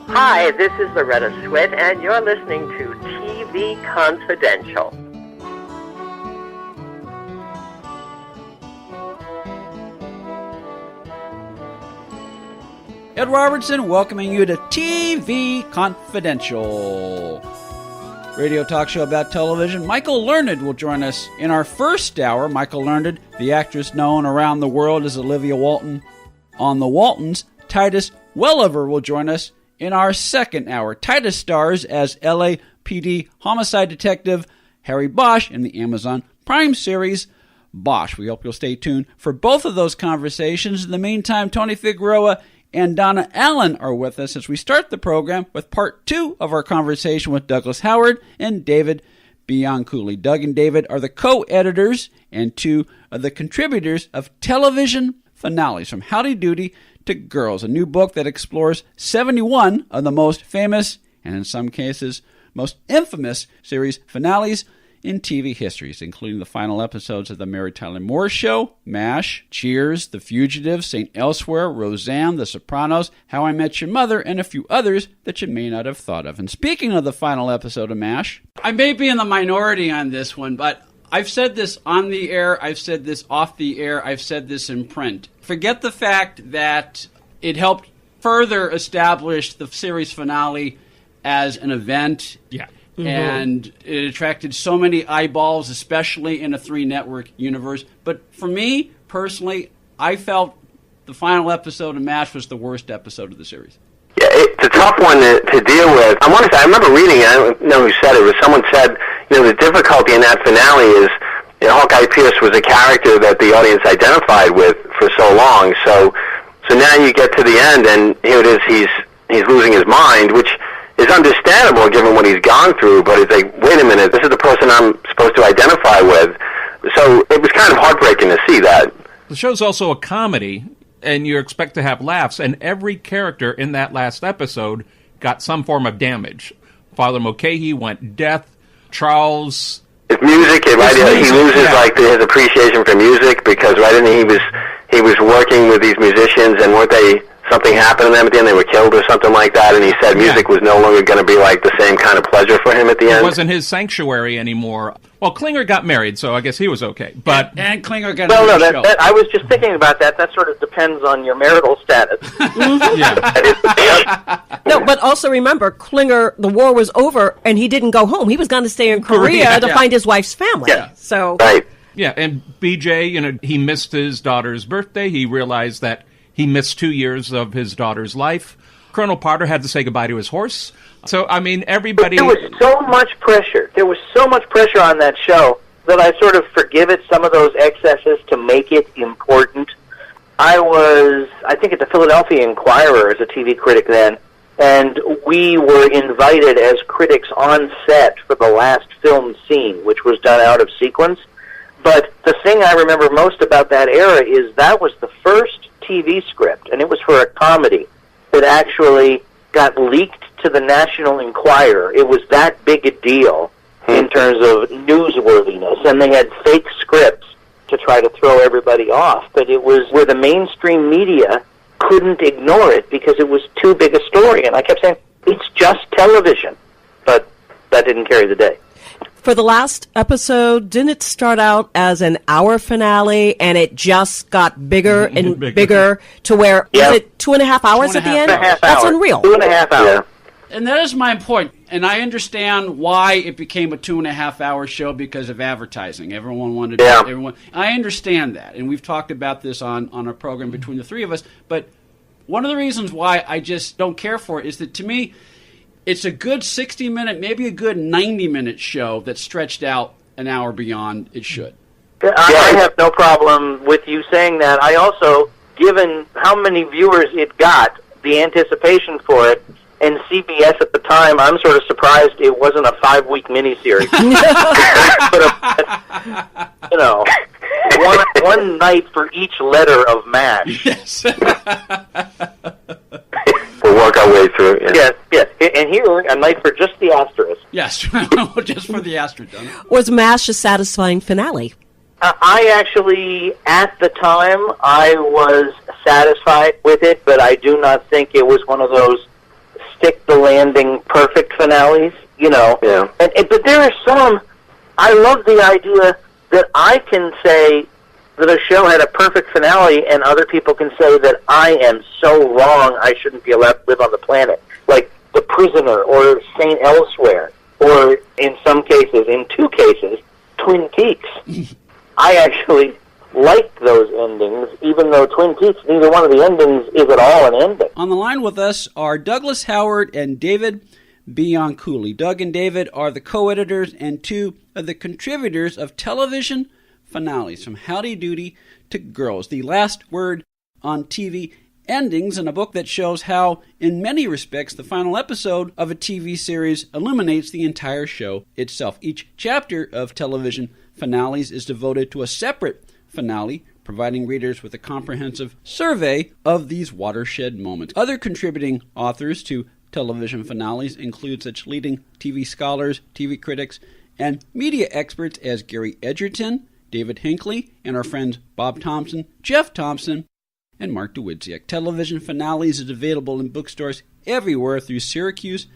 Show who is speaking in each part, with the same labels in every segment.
Speaker 1: Hi, this is Loretta Swit, and you're listening to TV Confidential.
Speaker 2: Ed Robertson welcoming you to TV Confidential, radio talk show about television. Michael Learned will join us in our first hour. Michael Learned, the actress known around the world as Olivia Walton on The Waltons. Titus Welliver will join us in our second hour. Titus stars as LAPD homicide detective Harry Bosch in the Amazon Prime series Bosch. We hope you'll stay tuned for both of those conversations. In the meantime, Tony Figueroa and Donna Allen are with us as we start the program with part 2 of our conversation with Douglas Howard and David Bianculli. Doug and David are the co-editors and 2 of the contributors of television finales, from Howdy Doody to Girls, a new book that explores 71 of the most famous, and in some cases, most infamous series finales in TV histories, including the final episodes of The Mary Tyler Moore Show, MASH, Cheers, The Fugitive, St. Elsewhere, Roseanne, The Sopranos, How I Met Your Mother, and a few others that you may not have thought of. And speaking of the final episode of MASH, I may be in the minority on this one, but I've said this on the air, I've said this off the air, I've said this in print. Forget the fact that it helped further establish the series finale as an event. Yeah. Mm-hmm. And it attracted so many eyeballs, especially in a 3-network universe. But for me, personally, I felt the final episode of MASH was the worst episode of the series.
Speaker 3: Yeah, it's a tough one to deal with. I remember reading it, I don't know who said it, but someone said, the difficulty in that finale is Hawkeye Pierce was a character that the audience identified with for so long. So now you get to the end, and here it is, he's losing his mind, which is understandable given what he's gone through, but it's like, wait a minute, this is the person I'm supposed to identify with. So it was kind of heartbreaking to see that.
Speaker 4: The show's also a comedy, and you expect to have laughs, and every character in that last episode got some form of damage. Father Mulcahy went deaf. Charles...
Speaker 3: His music, he loses his appreciation for music, because he was working with these musicians, and something happened to them at the end, they were killed or something like that, and he said music was no longer going to be like the same kind of pleasure for him at the end.
Speaker 4: It wasn't his sanctuary anymore. Well, Klinger got married, so I guess he was okay. But
Speaker 2: and Klinger got
Speaker 1: that I was just thinking about that. That sort of depends on your marital status.
Speaker 5: No, but also remember, Klinger, the war was over, and he didn't go home. He was going to stay in Korea to find his wife's family.
Speaker 3: Yeah.
Speaker 5: So
Speaker 3: right.
Speaker 4: Yeah, and BJ, he missed his daughter's birthday. He realized that he missed 2 years of his daughter's life. Colonel Potter had to say goodbye to his horse. So, everybody...
Speaker 1: But there was so much pressure. There was so much pressure on that show that I sort of forgive it, some of those excesses, to make it important. I think, at the Philadelphia Inquirer as a TV critic then, and we were invited as critics on set for the last film scene, which was done out of sequence. But the thing I remember most about that era is that was the first TV script, and it was for a comedy, that actually got leaked to the National Enquirer. It was that big a deal in terms of newsworthiness, and they had fake scripts to try to throw everybody off. But it was where the mainstream media couldn't ignore it because it was too big a story. And I kept saying, it's just television. But that didn't carry the day.
Speaker 5: for the last episode, didn't it start out as an hour finale and it just got bigger and bigger to where, is it 2.5 hours at the end? That's unreal.
Speaker 1: 2.5 hours.
Speaker 3: Yeah.
Speaker 2: And that is my point. And I understand why it became a 2.5 hour show because of advertising. Everyone wanted everyone. I understand that. And we've talked about this on our program between the three of us. But one of the reasons why I just don't care for it is that, to me, it's a good 60-minute, maybe a good 90-minute show that's stretched out an hour beyond it should.
Speaker 1: I have no problem with you saying that. I also, given how many viewers it got, the anticipation for it, and CBS at the time, I'm sort of surprised it wasn't a 5-week miniseries. You know, one night for each letter of MASH.
Speaker 2: Yes.
Speaker 3: We'll work our way through it.
Speaker 1: Yes, yes. And here, a night for just the asterisk.
Speaker 2: Yes, just for the asterisk.
Speaker 5: Was MASH a satisfying finale?
Speaker 1: I actually, at the time, I was satisfied with it, but I do not think it was one of those stick landing perfect finales,
Speaker 3: Yeah.
Speaker 1: But there are some, I love the idea that I can say that a show had a perfect finale and other people can say that I am so wrong I shouldn't be allowed to live on the planet. Like The Prisoner or St. Elsewhere, or in some cases, in 2 cases, Twin Peaks. I actually like those endings, even though Twin Peaks, neither one of the endings is at all an ending.
Speaker 2: On the line with us are Douglas Howard and David Bianculli. Doug and David are the co-editors and 2 of the contributors of television finales, from Howdy Doody to Girls, the last word on TV endings, in a book that shows how, in many respects, the final episode of a TV series illuminates the entire show itself. Each chapter of television finales is devoted to a separate finale, providing readers with a comprehensive survey of these watershed moments. Other contributing authors to television finales include such leading TV scholars, TV critics, and media experts as Gary Edgerton, David Hinckley, and our friends Bob Thompson, Jeff Thompson, and Mark DeWidziak. Television Finales is available in bookstores everywhere through Syracuse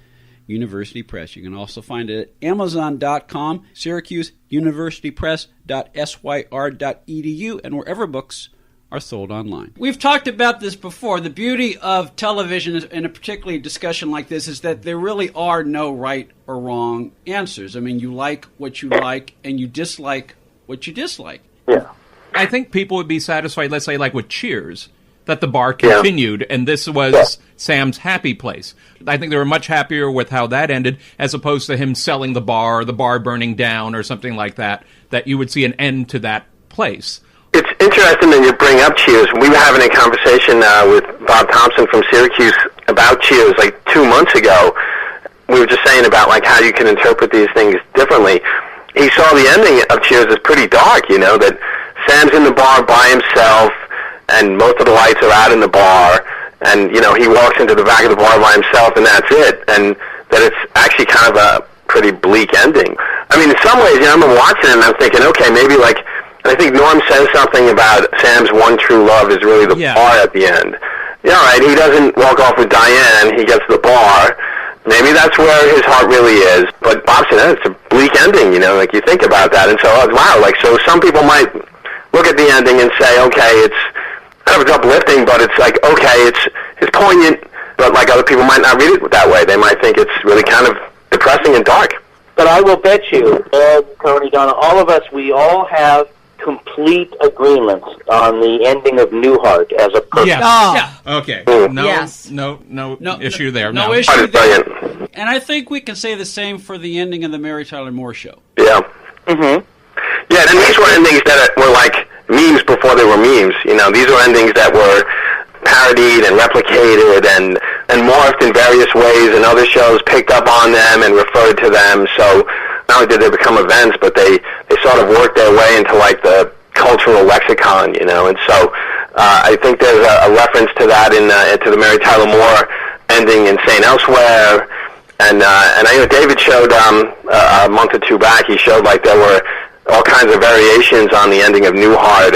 Speaker 2: University Press. You can also find it at Amazon.com, SyracuseUniversityPress.syr.edu, and wherever books are sold online. We've talked about this before. The beauty of television, in a particularly discussion like this, is that there really are no right or wrong answers. I mean, you like what you like, and you dislike what you dislike.
Speaker 1: Yeah.
Speaker 4: I think people would be satisfied, let's say, like with Cheers, that the bar continued, and this was Sam's happy place. I think they were much happier with how that ended, as opposed to him selling the bar burning down, or something like that, that you would see an end to that place.
Speaker 3: It's interesting that you bring up Cheers. We were having a conversation with Bob Thompson from Syracuse about Cheers like 2 months ago. We were just saying about like how you can interpret these things differently. He saw the ending of Cheers as pretty dark, that Sam's in the bar by himself, and most of the lights are out in the bar, and, he walks into the back of the bar by himself, and that's it, and that it's actually kind of a pretty bleak ending. I mean, in some ways, I'm watching it, and I'm thinking, okay, maybe, I think Norm says something about Sam's one true love is really the bar at the end. Yeah, right, he doesn't walk off with Diane, he gets the bar. Maybe that's where his heart really is. But Bob said, it's a bleak ending, you think about that. And so, wow, so some people might look at the ending and say, okay, it's kind of uplifting, but it's okay, it's poignant, but other people might not read it that way. They might think it's really kind of depressing and dark.
Speaker 1: But I will bet you, Ed, Tony, Donna, all of us, we all have complete agreement on the ending of Newhart as a person.
Speaker 2: Yeah.
Speaker 4: Okay. No issue there.
Speaker 2: No issue there. And I think we can say the same for the ending of the Mary Tyler Moore Show.
Speaker 3: Yeah. Mm-hmm. Yeah, and these were endings that were like memes before they were memes. These were endings that were parodied and replicated and morphed in various ways, and other shows picked up on them and referred to them. So not only did they become events, but they sort of worked their way into the cultural lexicon, and so I think there's a reference to that to the Mary Tyler Moore ending in St. Elsewhere, and I know David showed a month or 2 back. He showed there were all kinds of variations on the ending of Newhart.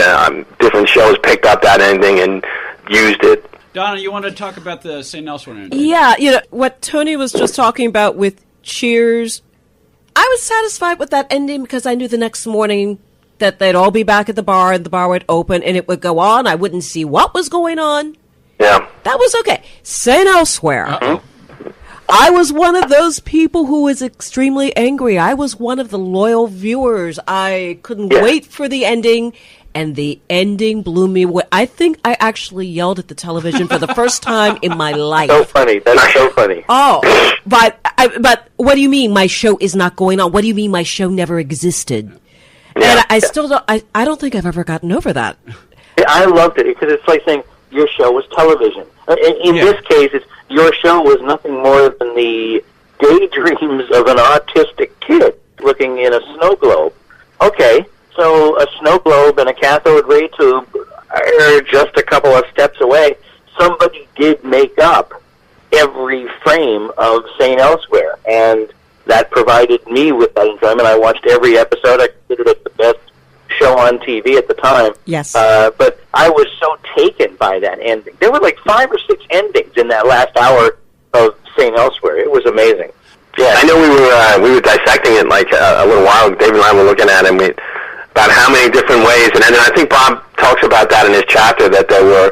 Speaker 3: Different shows picked up that ending and used it.
Speaker 2: Donna, you want to talk about the St. Elsewhere ending?
Speaker 5: Yeah, what Tony was just talking about with Cheers. I was satisfied with that ending because I knew the next morning that they'd all be back at the bar and the bar would open and it would go on. I wouldn't see what was going on.
Speaker 3: Yeah.
Speaker 5: That was okay. St. Elsewhere.
Speaker 4: Uh-oh.
Speaker 5: I was one of those people who was extremely angry. I was one of the loyal viewers. I couldn't wait for the ending, and the ending blew me away. I think I actually yelled at the television for the first time in my life.
Speaker 1: So funny. That's so funny.
Speaker 5: Oh, but what do you mean my show is not going on? What do you mean my show never existed?
Speaker 3: Yeah.
Speaker 5: And I still don't. I don't think I've ever gotten over that.
Speaker 1: Yeah, I loved it because it's like saying your show was television. In this case, your show was nothing more than the daydreams of an autistic kid looking in a snow globe. Okay, so a snow globe and a cathode ray tube are just a couple of steps away. Somebody did make up every frame of St. Elsewhere, and that provided me with that enjoyment. I watched every episode. I considered it the best show on TV at the time.
Speaker 5: Yes.
Speaker 1: But I was so taken by that ending. There were 5 or 6 endings in that last hour of St. Elsewhere. It was amazing.
Speaker 3: Yeah, I know we were dissecting it like a little while. David and I were looking at it about how many different ways, and I think Bob talks about that in his chapter, that there were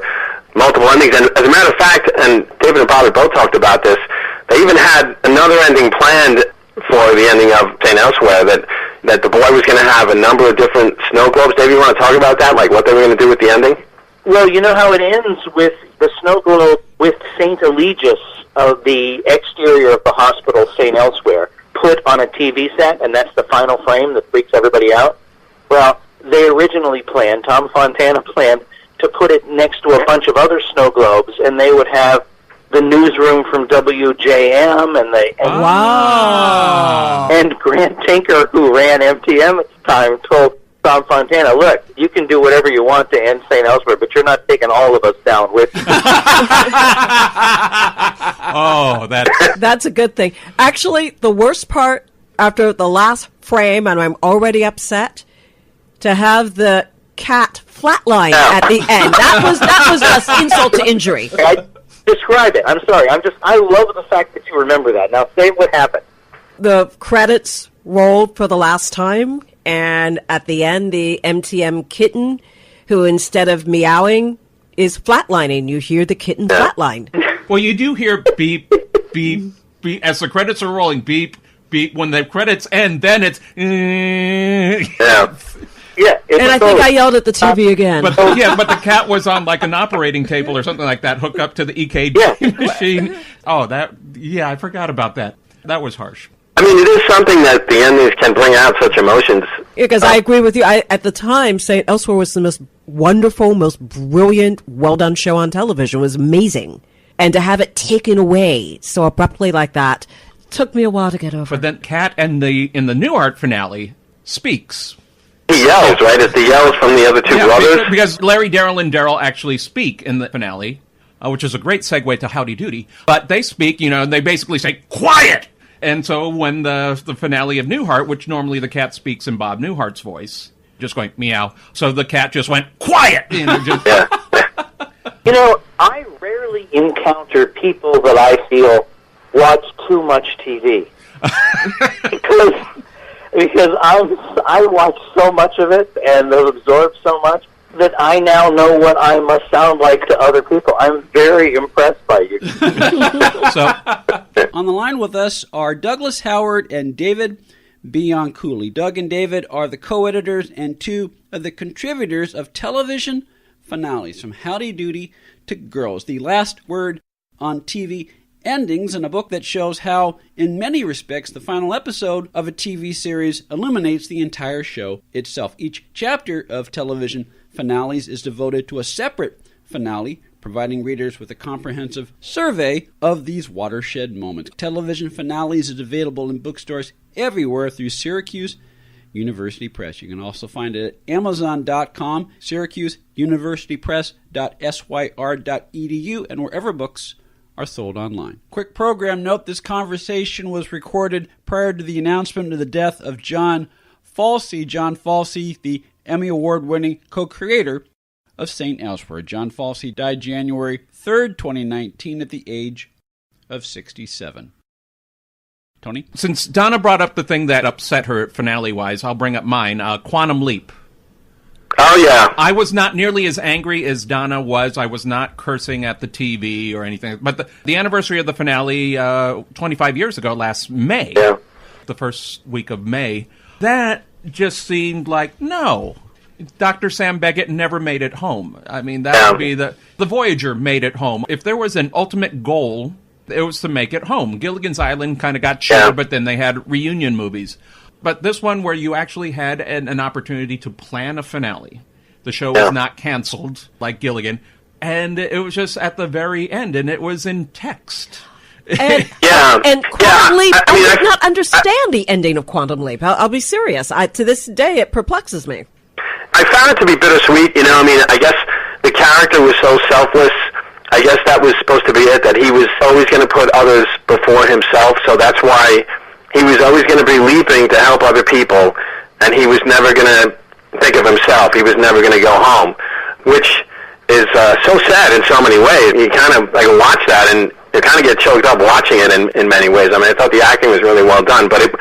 Speaker 3: multiple endings. And as a matter of fact, and David and Bob have both talked about this, they even had another ending planned for the ending of St. Elsewhere, that the boy was going to have a number of different snow globes. David, you want to talk about that, like what they were going to do with the ending?
Speaker 1: Well, you know how it ends with the snow globe with St. Eligius of the exterior of the hospital, St. Elsewhere, put on a TV set, and that's the final frame that freaks everybody out? Well, they originally planned, Tom Fontana planned, to put it next to a bunch of other snow globes, and they would have the newsroom from WJM, and Grant Tinker, who ran MTM at the time, told Tom Fontana, look, you can do whatever you want to end St. Elsewhere, but you're not taking all of us down with you.
Speaker 4: Oh,
Speaker 5: that's a good thing. Actually, the worst part after the last frame, and I'm already upset, to have the cat flatline at the end. That was just insult to injury.
Speaker 1: Describe it. I'm sorry. I love the fact that you remember that. Now say what happened.
Speaker 5: The credits rolled for the last time, and at the end, the MTM kitten, who instead of meowing, is flatlining. You hear the kitten flatline.
Speaker 4: Well, you do hear beep, beep, beep, as the credits are rolling, beep, beep. When the credits end, then it's...
Speaker 1: Yeah,
Speaker 5: and I think I yelled at the TV again.
Speaker 4: But the cat was on like an operating table or something like that, hooked up to the EKG machine. Oh, I forgot about that. That was harsh.
Speaker 3: I mean, it is something that the endings can bring out such emotions.
Speaker 5: Because I agree with you. At the time, St. Elsewhere was the most wonderful, most brilliant, well-done show on television. It was amazing. And to have it taken away so abruptly like that took me a while to get over.
Speaker 4: But then Cat in the Newhart finale speaks.
Speaker 3: He yells, right? It's the yells from the other two brothers.
Speaker 4: Because Larry, Daryl, and Daryl actually speak in the finale, which is a great segue to Howdy Doody. But they speak, and they basically say, quiet! And so when the finale of Newhart, which normally the cat speaks in Bob Newhart's voice, just going, meow. So the cat just went, quiet!
Speaker 1: I rarely encounter people that I feel watch too much TV. Because I watch so much of it and have absorbed so much that I now know what I must sound like to other people. I'm very impressed by you.
Speaker 2: On the line with us are Douglas Howard and David Bianculli. Doug and David are the co-editors and two of the contributors of television finales, from Howdy Doody to Girls, the last word on TV endings, in a book that shows how, in many respects, the final episode of a TV series illuminates the entire show itself. Each chapter of television finales is devoted to a separate finale, providing readers with a comprehensive survey of these watershed moments. Television Finales is available in bookstores everywhere through Syracuse University Press. You can also find it at Amazon.com, SyracuseUniversityPress.syr.edu, and wherever books are sold online. Quick program note, this conversation was recorded prior to the announcement of the death of John Falsey. John Falsey, the Emmy Award-winning co-creator of St. Elsewhere. John Falsey died January 3rd, 2019 at the age of 67. Tony?
Speaker 4: Since Donna brought up the thing that upset her finale-wise, I'll bring up mine, Quantum Leap.
Speaker 3: Oh, yeah.
Speaker 4: I was not nearly as angry as Donna was. I was not cursing at the TV or anything. But the anniversary of the finale 25 years ago, last May, the first week of May, that just seemed like, no. Dr. Sam Beckett never made it home. I mean, that would be the Voyager made it home. If there was an ultimate goal, it was to make it home. Gilligan's Island kind of got cheated, but then they had reunion movies. But this one where you actually had an opportunity to plan a finale. The show was not canceled like Gilligan. And it was just at the very end, and it was in text.
Speaker 5: And Quantum Leap, I did not understand the ending of Quantum Leap. I'll be serious. To this day, it perplexes me.
Speaker 3: I found it to be bittersweet. I guess the character was so selfless. I guess that was supposed to be it, that he was always going to put others before himself. So that's why he was always going to be leaping to help other people, and he was never going to think of himself. He was never going to go home, which is so sad in so many ways. You kind of watch that, and you kind of get choked up watching it in many ways. I mean, I thought the acting was really well done, but it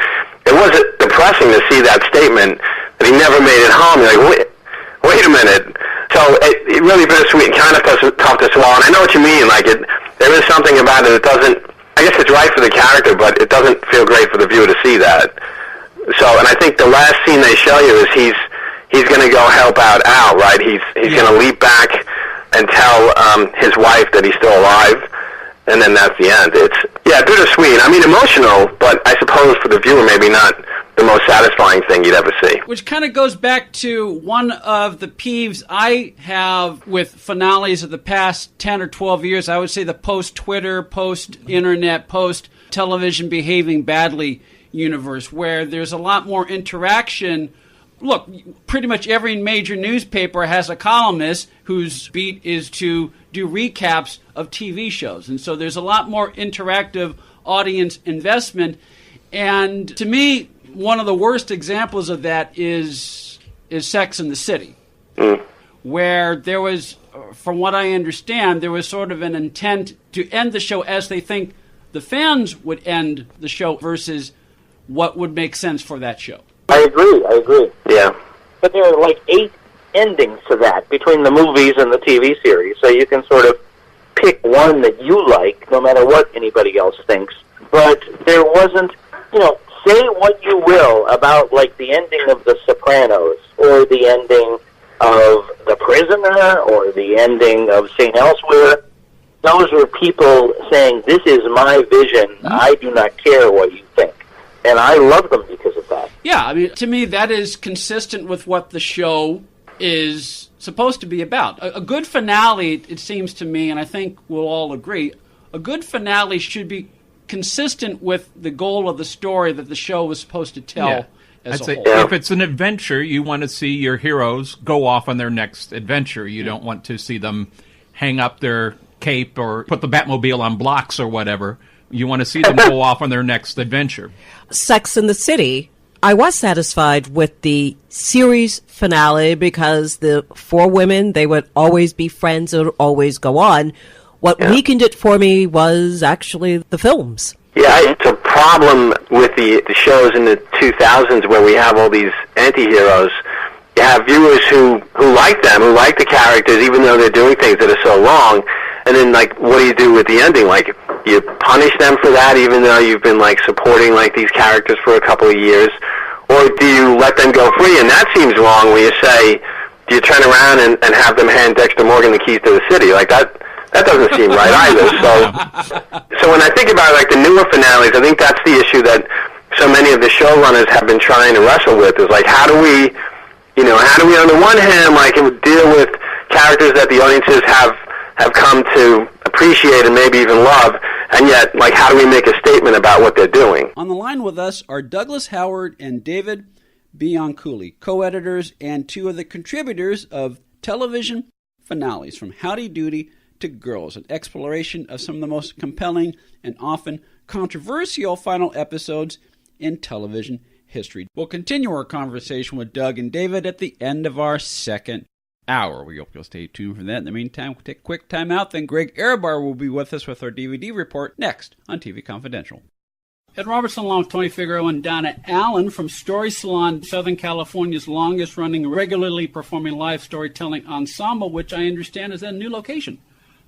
Speaker 3: was depressing to see that statement that he never made it home. You're like, wait a minute. So it really bittersweet and kind of tough to swallow. And I know what you mean. Like, there is something about it that doesn't, I guess it's right for the character, but it doesn't feel great for the viewer to see that. So, and I think the last scene they show you is he's going to go help out Al, right? He's going to leap back and tell his wife that he's still alive, and then that's the end. It's, bittersweet. I mean, emotional, but I suppose for the viewer, maybe not the most satisfying thing you'd ever see.
Speaker 2: Which kind of goes back to one of the peeves I have with finales of the past 10 or 12 years. I would say the post-Twitter, post-internet, post-television behaving badly universe, where there's a lot more interaction. Look, pretty much every major newspaper has a columnist whose beat is to do recaps of TV shows. And so there's a lot more interactive audience investment. And to me, one of the worst examples of that is Sex and the City, where there was, from what I understand, there was sort of an intent to end the show as they think the fans would end the show versus what would make sense for that show.
Speaker 1: I agree.
Speaker 3: Yeah.
Speaker 1: But there are like 8 endings to that between the movies and the TV series, so you can sort of pick one that you like, no matter what anybody else thinks. But there wasn't, say what you will about, like, the ending of The Sopranos, or the ending of The Prisoner, or the ending of St. Elsewhere. Those were people saying, this is my vision, I do not care what you think. And I love them because of that.
Speaker 2: Yeah, I mean, to me, that is consistent with what the show is supposed to be about. A good finale, it seems to me, and I think we'll all agree, a good finale should be consistent with the goal of the story that the show was supposed to tell as a whole.
Speaker 4: If it's an adventure, you want to see your heroes go off on their next adventure. You don't want to see them hang up their cape or put the Batmobile on blocks or whatever. You want to see them go off on their next adventure.
Speaker 5: Sex and the City, I was satisfied with the series finale because the 4 women, they would always be friends and always go on. What weakened it for me was actually the films.
Speaker 3: Yeah, it's a problem with the shows in the 2000s where we have all these anti-heroes. You have viewers who like them, who like the characters, even though they're doing things that are so wrong. And then, like, what do you do with the ending? Like, you punish them for that, even though you've been, like, supporting, like, these characters for a couple of years? Or do you let them go free? And that seems wrong when you say, do you turn around and have them hand Dexter Morgan the keys to the city? Like, that doesn't seem right either. So when I think about, like, the newer finales, I think that's the issue that so many of the showrunners have been trying to wrestle with, is, like, how do we on the one hand, like, deal with characters that the audiences have come to appreciate and maybe even love, and yet, like, how do we make a statement about what they're doing?
Speaker 2: On the line with us are Douglas Howard and David Bianculli, co-editors and 2 of the contributors of television finales, from Howdy Doody to Girls, an exploration of some of the most compelling and often controversial final episodes in television history. We'll continue our conversation with Doug and David at the end of our second hour. We hope you'll stay tuned for that. In the meantime, we'll take a quick time out. Then Greg Ehrbar will be with us with our DVD report next on TV Confidential. Ed Robertson along with Tony Figueroa and Donna Allen from Story Salon, Southern California's longest-running, regularly performing live storytelling ensemble, which I understand is a new location.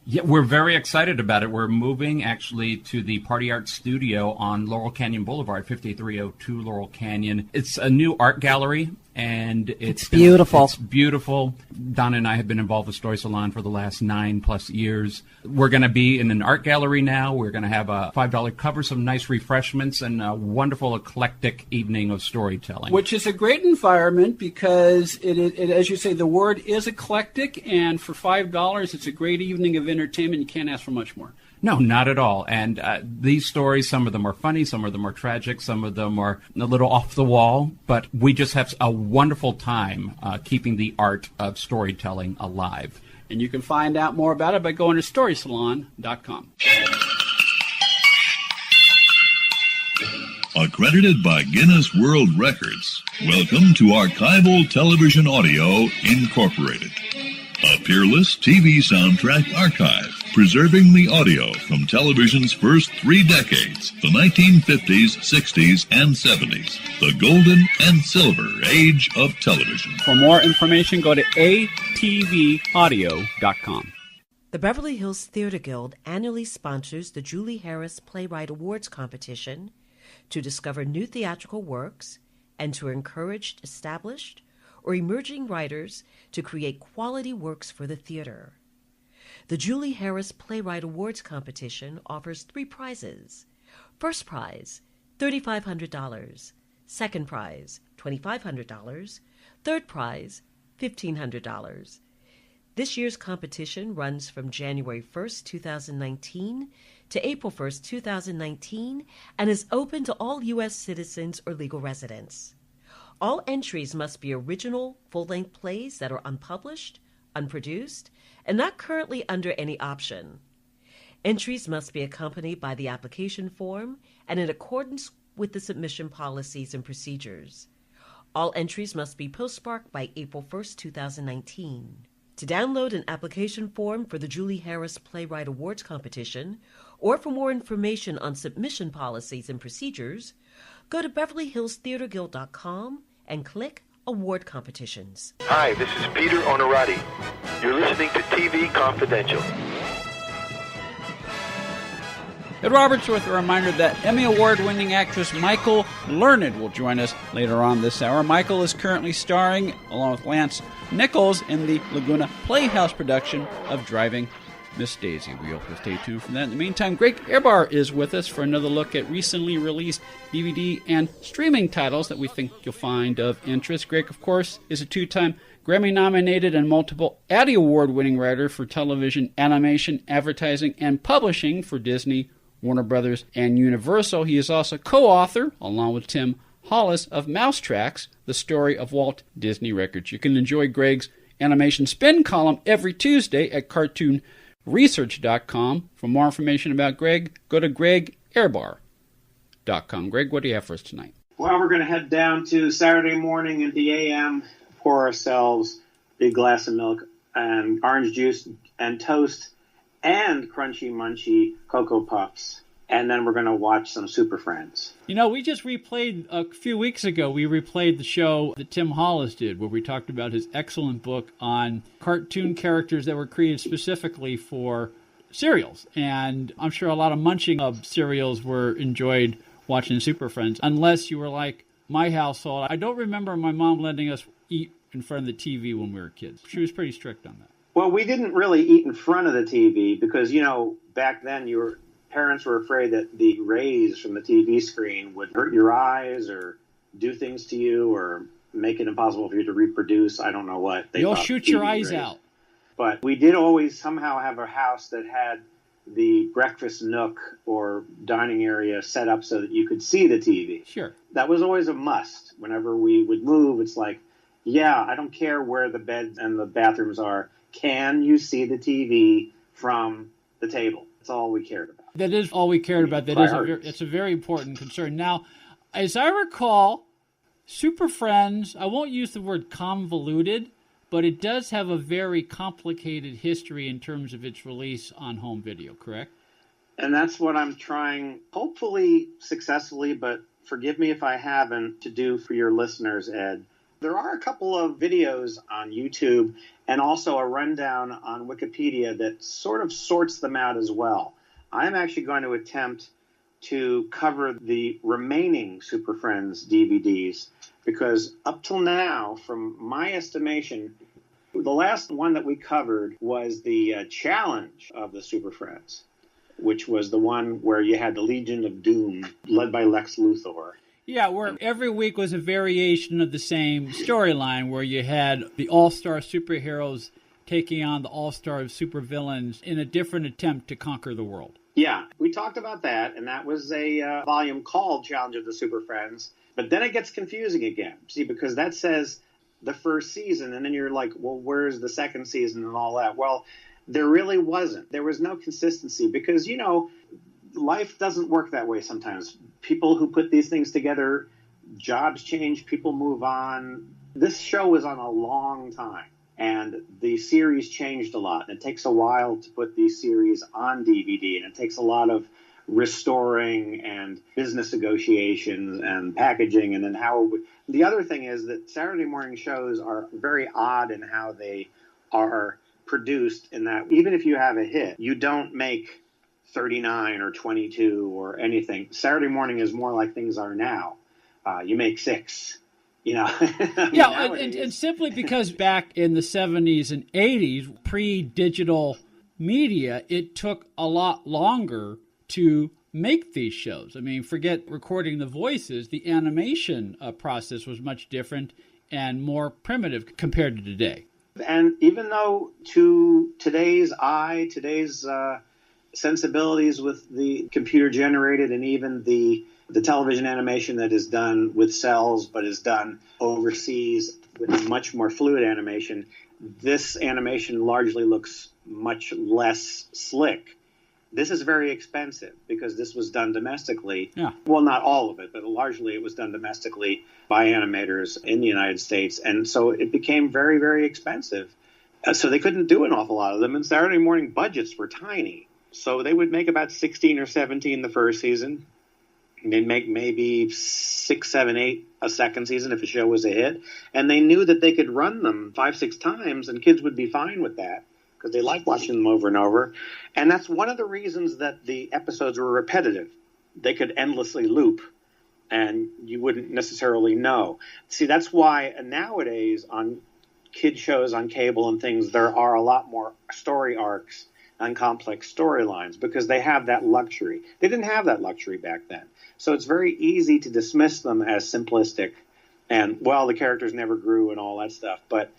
Speaker 6: Yeah, we're very excited about it. We're moving actually to the Party Art Studio on Laurel Canyon Boulevard, 5302 Laurel Canyon. It's a new art gallery, and it's
Speaker 5: beautiful.
Speaker 6: It's beautiful. Donna and I have been involved with Story Salon for the last 9+ years. We're going to be in an art gallery now. We're going to have a $5 cover, some nice refreshments, and a wonderful eclectic evening of storytelling.
Speaker 2: Which is a great environment because, it as you say, the word is eclectic, and for $5, it's a great evening of entertainment. You can't ask for much more.
Speaker 6: No, not at all. And these stories, some of them are funny, some of them are tragic, some of them are a little off the wall, but we just have a wonderful time keeping the art of storytelling alive.
Speaker 2: And you can find out more about it by going to storysalon.com.
Speaker 7: Accredited by Guinness World Records, welcome to Archival Television Audio Incorporated, a peerless TV soundtrack archive. preserving the audio from television's first 3 decades, the 1950s, 60s, and 70s, the golden and silver age of television.
Speaker 8: For more information, go to atvaudio.com.
Speaker 5: The Beverly Hills Theater Guild annually sponsors the Julie Harris Playwright Awards competition to discover new theatrical works and to encourage established or emerging writers to create quality works for the theater. The Julie Harris Playwright Awards competition offers 3 prizes. First prize, $3,500. Second prize, $2,500. Third prize, $1,500. This year's competition runs from January 1st, 2019 to April 1st, 2019 and is open to all U.S. citizens or legal residents. All entries must be original, full-length plays that are unpublished, unproduced, and not currently under any option. Entries must be accompanied by the application form and in accordance with the submission policies and procedures. All entries must be postmarked by April 1st, 2019. To download an application form for the Julie Harris Playwright Awards competition, or for more information on submission policies and procedures, go to BeverlyHillsTheaterGuild.com and click Award Competitions.
Speaker 9: Hi, this is Peter Onorati. You're listening to TV Confidential.
Speaker 2: Ed Roberts with a reminder that Emmy Award-winning actress Michael Learned will join us later on this hour. Michael is currently starring, along with Lance Nichols, in the Laguna Playhouse production of Driving Miss Daisy. We hope you'll stay tuned for that. In the meantime, Greg Ehrbar is with us for another look at recently released DVD and streaming titles that we think you'll find of interest. Greg, of course, is a 2-time Grammy-nominated and multiple Addy Award-winning writer for television, animation, advertising, and publishing for Disney, Warner Brothers, and Universal. He is also co-author, along with Tim Hollis, of Mousetracks, the story of Walt Disney Records. You can enjoy Greg's animation spin column every Tuesday at cartoonresearch.com. For more information about Greg, go to gregehrbar.com. Greg, what do you have for us tonight?
Speaker 10: Well, we're going to head down to Saturday morning at the AM, pour ourselves a big glass of milk and orange juice and toast and crunchy munchy Cocoa Puffs. And then we're going to watch some SuperFriends.
Speaker 8: You know, we just replayed, a few weeks ago, we replayed the show that Tim Hollis did, where we talked about his excellent book on cartoon characters that were created specifically for cereals. And I'm sure a lot of munching of cereals were enjoyed watching SuperFriends, unless you were like my household. I don't remember my mom letting us eat in front of the TV when we were kids. She was pretty strict on that.
Speaker 10: Well, we didn't really eat in front of the TV because, you know, back then parents were afraid that the rays from the TV screen would hurt your eyes or do things to you or make it impossible for you to reproduce. I don't know what.
Speaker 8: You'll shoot your eyes out.
Speaker 10: But we did always somehow have a house that had the breakfast nook or dining area set up so that you could see the TV.
Speaker 8: Sure.
Speaker 10: That was always a must. Whenever we would move, it's like, yeah, I don't care where the beds and the bathrooms are. Can you see the TV from the table? That's all we cared about.
Speaker 8: That is all we cared about. It's a very important concern. Now, as I recall, SuperFriends, I won't use the word convoluted, but it does have a very complicated history in terms of its release on home video, correct?
Speaker 10: And that's what I'm trying, hopefully successfully, but forgive me if I haven't, to do for your listeners, Ed. There are a couple of videos on YouTube and also a rundown on Wikipedia that sort of sorts them out as well. I'm actually going to attempt to cover the remaining SuperFriends DVDs because up till now, from my estimation, the last one that we covered was the challenge of the SuperFriends, which was the one where you had the Legion of Doom led by Lex Luthor.
Speaker 8: Yeah, where every week was a variation of the same storyline where you had the all-star superheroes taking on the all-star supervillains in a different attempt to conquer the world.
Speaker 10: Yeah, we talked about that, and that was a volume called Challenge of the SuperFriends. But then it gets confusing again, see, because that says the first season, and then you're like, well, where's the second season and all that? Well, there really wasn't. There was no consistency because, you know, life doesn't work that way sometimes. People who put these things together, jobs change, people move on. This show was on a long time. And the series changed a lot. And it takes a while to put these series on DVD, and it takes a lot of restoring and business negotiations and packaging. And then the other thing is that Saturday morning shows are very odd in how they are produced, in that even if you have a hit, you don't make 39 or 22 or anything. Saturday morning is more like things are now. You make 6.
Speaker 8: And simply because back in the 70s and 80s, pre-digital media, it took a lot longer to make these shows. I mean, forget recording the voices. The animation process was much different and more primitive compared to today.
Speaker 10: And even though to today's eye, today's sensibilities with the computer-generated and even the television animation that is done with cells but is done overseas with much more fluid animation, this animation largely looks much less slick. This is very expensive because this was done domestically.
Speaker 8: Yeah.
Speaker 10: Well, not all of it, but largely it was done domestically by animators in the United States. And so it became very, very expensive. So they couldn't do an awful lot of them. And Saturday morning budgets were tiny. So they would make about 16 or 17 the first season. And they'd make maybe 6, 7, 8 a second season if a show was a hit. And they knew that they could run them 5, 6 times and kids would be fine with that, because they like watching them over and over. And that's one of the reasons that the episodes were repetitive. They could endlessly loop, and you wouldn't necessarily know. See, that's why nowadays on kid shows on cable and things, there are a lot more story arcs and complex storylines because they have that luxury. They didn't have that luxury back then. So it's very easy to dismiss them as simplistic and, well, the characters never grew and all that stuff. But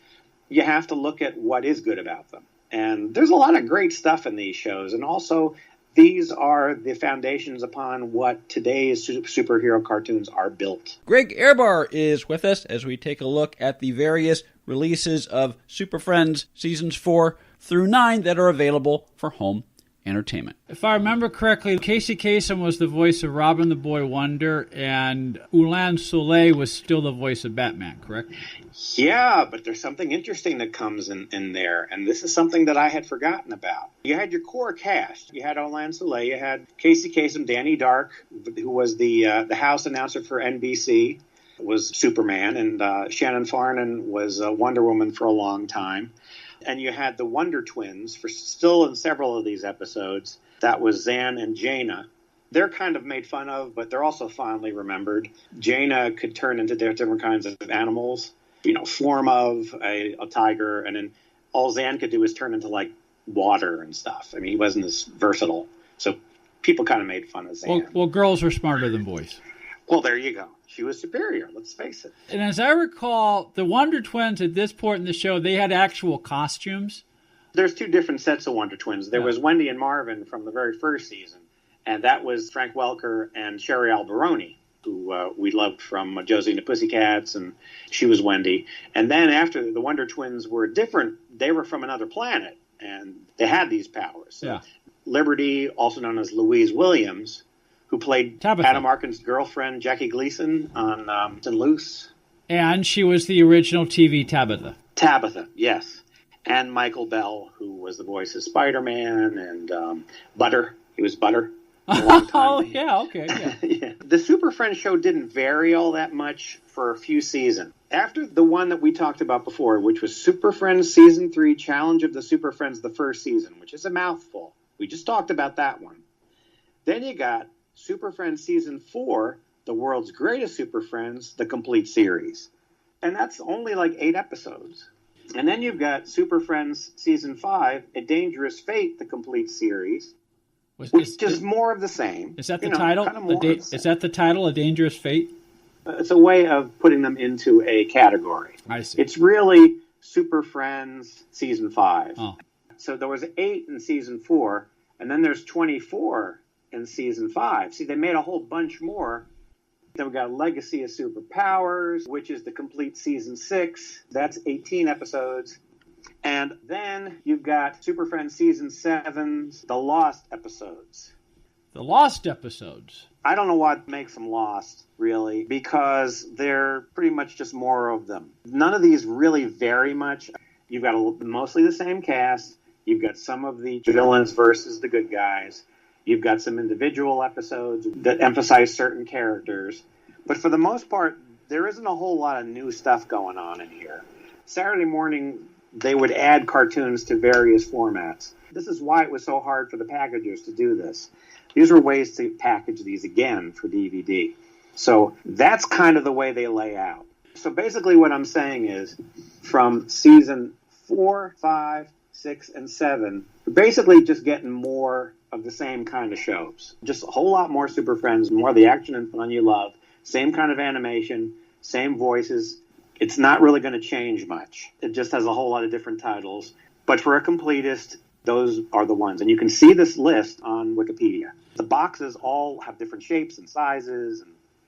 Speaker 10: you have to look at what is good about them. And there's a lot of great stuff in these shows. And also, these are the foundations upon what today's superhero cartoons are built.
Speaker 2: Greg Ehrbar is with us as we take a look at the various releases of Super Friends Seasons 4 through 9 that are available for home entertainment.
Speaker 8: If I remember correctly, Casey Kasem was the voice of Robin the Boy Wonder, and Ulan Soleil was still the voice of Batman, correct?
Speaker 10: Yeah, but there's something interesting that comes in there, and this is something that I had forgotten about. You had your core cast. You had Ulan Soleil, you had Casey Kasem, Danny Dark, who was the house announcer for NBC, was Superman, and Shannon Farnan was Wonder Woman for a long time. And you had the Wonder Twins for still in several of these episodes. That was Zan and Jaina. They're kind of made fun of, but they're also fondly remembered. Jaina could turn into different kinds of animals, form of a tiger, and then all Zan could do is turn into like water and stuff. I mean, he wasn't as versatile. So people kind of made fun of Zan.
Speaker 8: Well, girls are smarter than boys.
Speaker 10: Well, there you go. She was superior, let's face it.
Speaker 8: And as I recall, the Wonder Twins at this point in the show, they had actual costumes.
Speaker 10: There's 2 different sets of Wonder Twins. There was Wendy and Marvin from the very first season, and that was Frank Welker and Sherry Alberoni, who we loved from Josie and the Pussycats, and she was Wendy. And then after the Wonder Twins were different, they were from another planet, and they had these powers. So Liberty, also known as Louise Williams, who played
Speaker 8: Tabitha.
Speaker 10: Adam Arkin's girlfriend, Jackie Gleason, on Loose.
Speaker 8: And she was the original TV Tabitha.
Speaker 10: Tabitha, yes. And Michael Bell, who was the voice of Spider-Man, and Butter. He was Butter.
Speaker 8: Oh, yeah, okay. Yeah.
Speaker 10: Yeah. The Super Friends show didn't vary all that much for a few seasons. After the one that we talked about before, which was Super Friends Season 3, Challenge of the Super Friends, the first season, which is a mouthful. We just talked about that one. Then you got Super Friends Season 4, The World's Greatest Super Friends, the complete series. And that's only like 8 episodes. And then you've got Super Friends Season 5, A Dangerous Fate, the complete series, which is more of the same.
Speaker 8: Is that the title? Is that the title, A Dangerous Fate?
Speaker 10: It's a way of putting them into a category.
Speaker 8: I see.
Speaker 10: It's really Super Friends Season 5.
Speaker 8: Oh.
Speaker 10: So there was 8 in Season 4, and then there's 24 in Season 5. See, they made a whole bunch more. Then we got Legacy of Superpowers, which is the complete Season 6. That's 18 episodes. And then you've got Super Friends Season 7's The Lost episodes.
Speaker 8: The Lost episodes.
Speaker 10: I don't know what makes them lost, really, because they're pretty much just more of them. None of these really vary much. You've got mostly the same cast. You've got some of the villains versus the good guys. You've got some individual episodes that emphasize certain characters. But for the most part, there isn't a whole lot of new stuff going on in here. Saturday morning, they would add cartoons to various formats. This is why it was so hard for the packagers to do this. These were ways to package these again for DVD. So that's kind of the way they lay out. So basically what I'm saying is from season 4, 5, 6, and 7, we're basically just getting more of the same kind of shows. Just a whole lot more Super Friends, more of the action and fun you love. Same kind of animation, same voices. It's not really going to change much. It just has a whole lot of different titles. But for a completist, those are the ones. And you can see this list on Wikipedia. The boxes all have different shapes and sizes.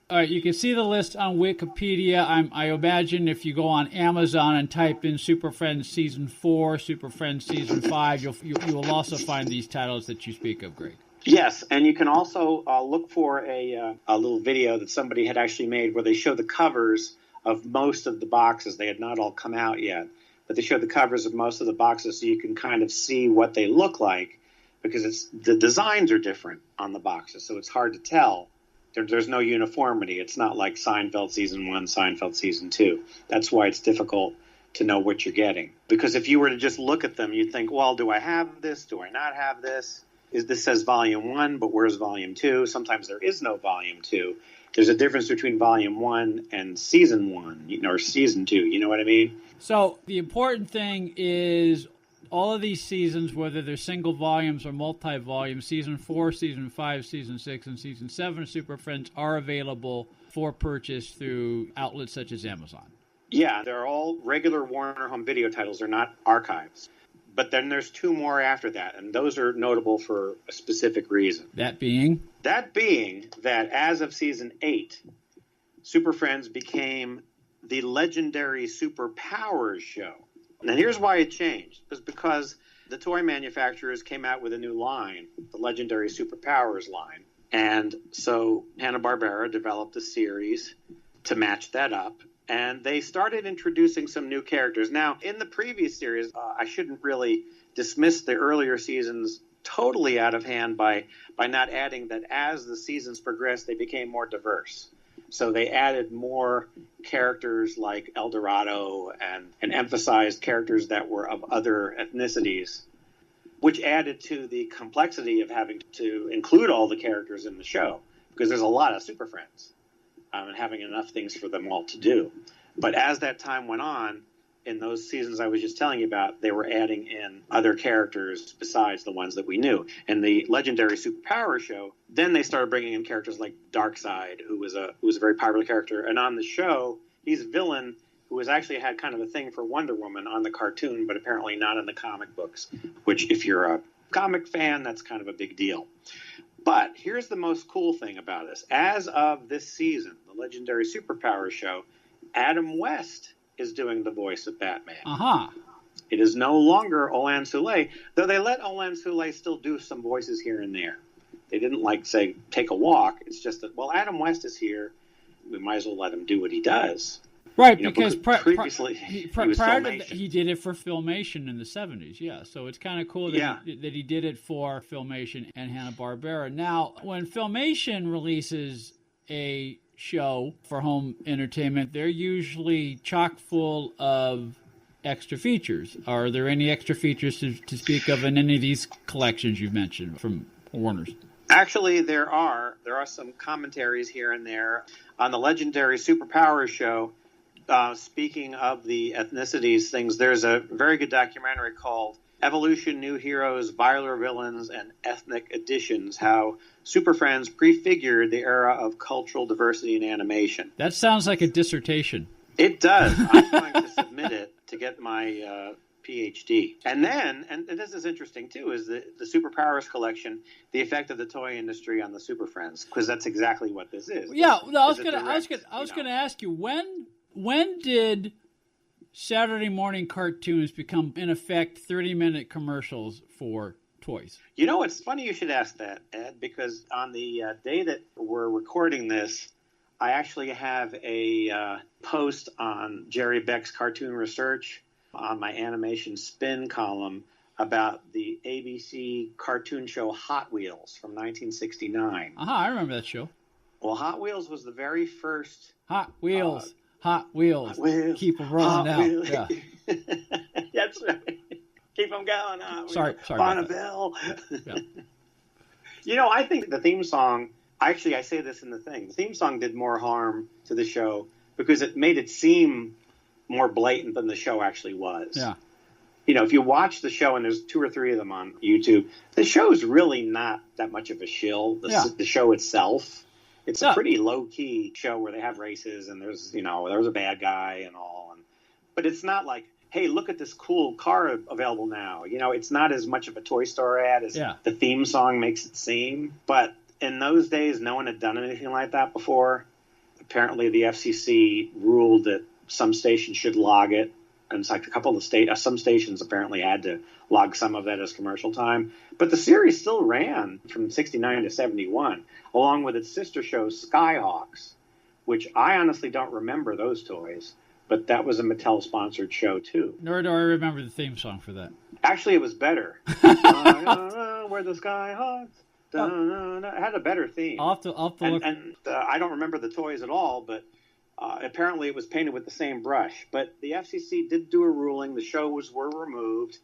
Speaker 8: All right, you can see the list on Wikipedia. I imagine if you go on Amazon and type in Super Friends Season 4, Super Friends Season 5, you will also find these titles that you speak of, Greg.
Speaker 10: Yes, and you can also look for a little video that somebody had actually made where they show the covers of most of the boxes. They had not all come out yet, but they show the covers of most of the boxes so you can kind of see what they look like, because the designs are different on the boxes, so it's hard to tell. There's no uniformity. It's not like Seinfeld Season 1, Seinfeld Season 2. That's why it's difficult to know what you're getting. Because if you were to just look at them, you'd think, well, do I have this? Do I not have this? This says Volume 1, but where's Volume 2? Sometimes there is no Volume 2. There's a difference between Volume 1 and Season 1, or Season 2. You know what I mean?
Speaker 8: So the important thing is all of these seasons, whether they're single volumes or multi-volumes, Season 4, Season 5, Season 6, and Season 7 of Super Friends are available for purchase through outlets such as Amazon.
Speaker 10: Yeah, they're all regular Warner Home Video titles. They're not archives. But then there's 2 more after that, and those are notable for a specific reason.
Speaker 8: That being? That
Speaker 10: being that as of Season 8, Super Friends became the legendary Superpowers show. And here's why it changed. It was because the toy manufacturers came out with a new line, the legendary Superpowers line. And so Hanna-Barbera developed a series to match that up. And they started introducing some new characters. Now, in the previous series, I shouldn't really dismiss the earlier seasons totally out of hand by not adding that as the seasons progressed, they became more diverse. So they added more characters like El Dorado and emphasized characters that were of other ethnicities, which added to the complexity of having to include all the characters in the show, because there's a lot of Super Friends. And having enough things for them all to do. But as that time went on, in those seasons I was just telling you about, they were adding in other characters besides the ones that we knew. In the legendary Superpower show, then they started bringing in characters like Darkseid, who was a very popular character. And on the show, he's a villain who has actually had kind of a thing for Wonder Woman on the cartoon, but apparently not in the comic books, which if you're a comic fan, that's kind of a big deal. But here's the most cool thing about this. As of this season, the legendary Superpower show, Adam West is doing the voice of Batman.
Speaker 8: Uh-huh.
Speaker 10: It is no longer Olan Soule, though they let Olan Soule still do some voices here and there. They didn't, say, take a walk. It's just that, well, Adam West is here. We might as well let him do what he does.
Speaker 8: Right, because
Speaker 10: previously
Speaker 8: prior to that, he did it for Filmation in the 70s, yeah. So it's kind of cool that he did it for Filmation and Hanna-Barbera. Now, when Filmation releases a show for home entertainment, they're usually chock full of extra features. Are there any extra features to speak of in any of these collections you've mentioned from Warner's?
Speaker 10: Actually, there are some commentaries here and there. On the legendary Superpowers show, speaking of the ethnicities things, there's a very good documentary called Evolution, New Heroes, Viler Villains, and Ethnic Additions, how Super Friends prefigured the era of cultural diversity in animation.
Speaker 8: That sounds like a dissertation.
Speaker 10: It does. I'm going to submit it to get my PhD. And then, and this is interesting too, is the Superpowers collection, the effect of the toy industry on the Super Friends, because that's exactly what this is.
Speaker 8: Yeah, I was going to ask you, when did Saturday morning cartoons become, in effect, 30-minute commercials for toys?
Speaker 10: You know, it's funny you should ask that, Ed, because on the day that we're recording this, I actually have a post on Jerry Beck's Cartoon Research on my animation spin column about the ABC cartoon show Hot Wheels from 1969.
Speaker 8: I remember that show.
Speaker 10: Well, Hot Wheels was the very first...
Speaker 8: Hot Wheels, Hot Wheels, keep them rolling down. Yeah.
Speaker 10: That's right. Keep them going.
Speaker 8: Sorry
Speaker 10: Bonneville.
Speaker 8: Yeah.
Speaker 10: You know, I think the theme song, actually I say this in the thing, the theme song did more harm to the show because it made it seem more blatant than the show actually was.
Speaker 8: Yeah.
Speaker 10: You know, if you watch the show, and there's 2 or 3 of them on YouTube, the show's really not that much of a shill. The show itself, it's a pretty low-key show where they have races and there's a bad guy and all. But it's not like, hey, look at this cool car available now. You know, it's not as much of a Toy Story ad as the theme song makes it seem. But in those days, no one had done anything like that before. Apparently, the FCC ruled that some stations should log it. And it's like a couple of some stations apparently had to log some of that as commercial time. But the series still ran from 69 to 71, along with its sister show Skyhawks, which I honestly don't remember those toys. But that was a Mattel-sponsored show, too.
Speaker 8: Nor do I remember the theme song for that.
Speaker 10: Actually, it was better. Where the Skyhawks... It had a better theme.
Speaker 8: I'll have to look.
Speaker 10: And I don't remember the toys at all, but apparently it was painted with the same brush. But the FCC did do a ruling. The shows were removed.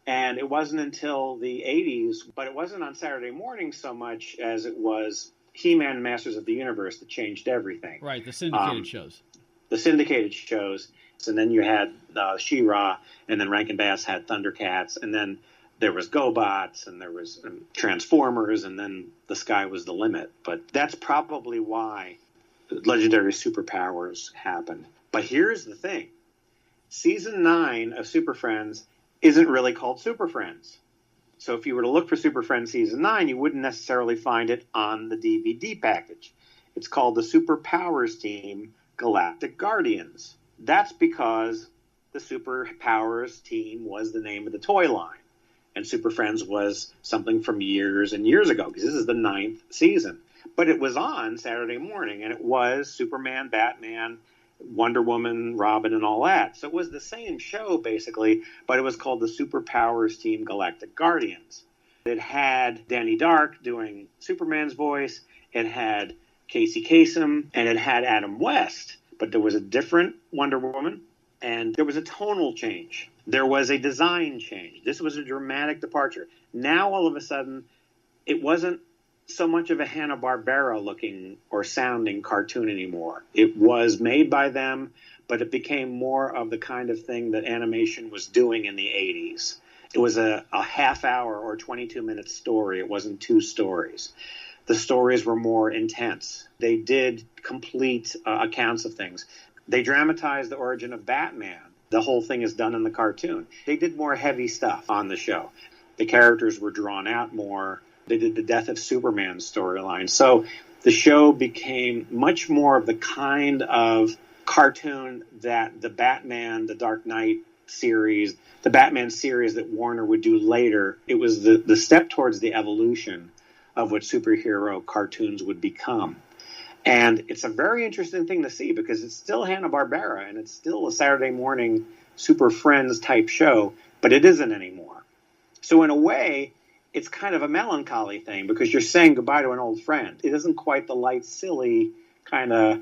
Speaker 10: And it wasn't until the 80s, but it wasn't on Saturday morning so much as it was He-Man and Masters of the Universe that changed everything.
Speaker 8: Right, the syndicated shows.
Speaker 10: The syndicated shows. And then you had She-Ra, and then Rankin Bass had Thundercats, and then there was GoBots, and there was Transformers, and then the sky was the limit. But that's probably why Legendary Superpowers happened. But here's the thing. Season 9 of Super Friends isn't really called Super Friends. So if you were to look for Super Friends Season 9, you wouldn't necessarily find it on the DVD package. It's called the Superpowers Team Galactic Guardians. That's because the Superpowers Team was the name of the toy line. And Super Friends was something from years and years ago, because this is the 9th season. But it was on Saturday morning, and it was Superman, Batman, Wonder Woman, Robin, and all that. So it was the same show, basically, but it was called the Superpowers Team Galactic Guardians. It had Danny Dark doing Superman's voice, it had Casey Kasem, and it had Adam West. But there was a different Wonder Woman, and there was a tonal change. There was a design change. This was a dramatic departure. Now, all of a sudden, it wasn't so much of a Hanna-Barbera looking or sounding cartoon anymore. It was made by them, but it became more of the kind of thing that animation was doing in the 80s. It was a half-hour or 22-minute story. It wasn't 2 stories. The stories were more intense. They did complete accounts of things. They dramatized the origin of Batman. The whole thing is done in the cartoon. They did more heavy stuff on the show. The characters were drawn out more. They did the Death of Superman storyline. So the show became much more of the kind of cartoon that the Batman, the Dark Knight series, the Batman series that Warner would do later. It was the step towards the evolution of what superhero cartoons would become. And it's a very interesting thing to see because it's still Hanna-Barbera and it's still a Saturday morning Super Friends type show, but it isn't anymore. So in a way, it's kind of a melancholy thing because you're saying goodbye to an old friend. It isn't quite the light, silly, kind of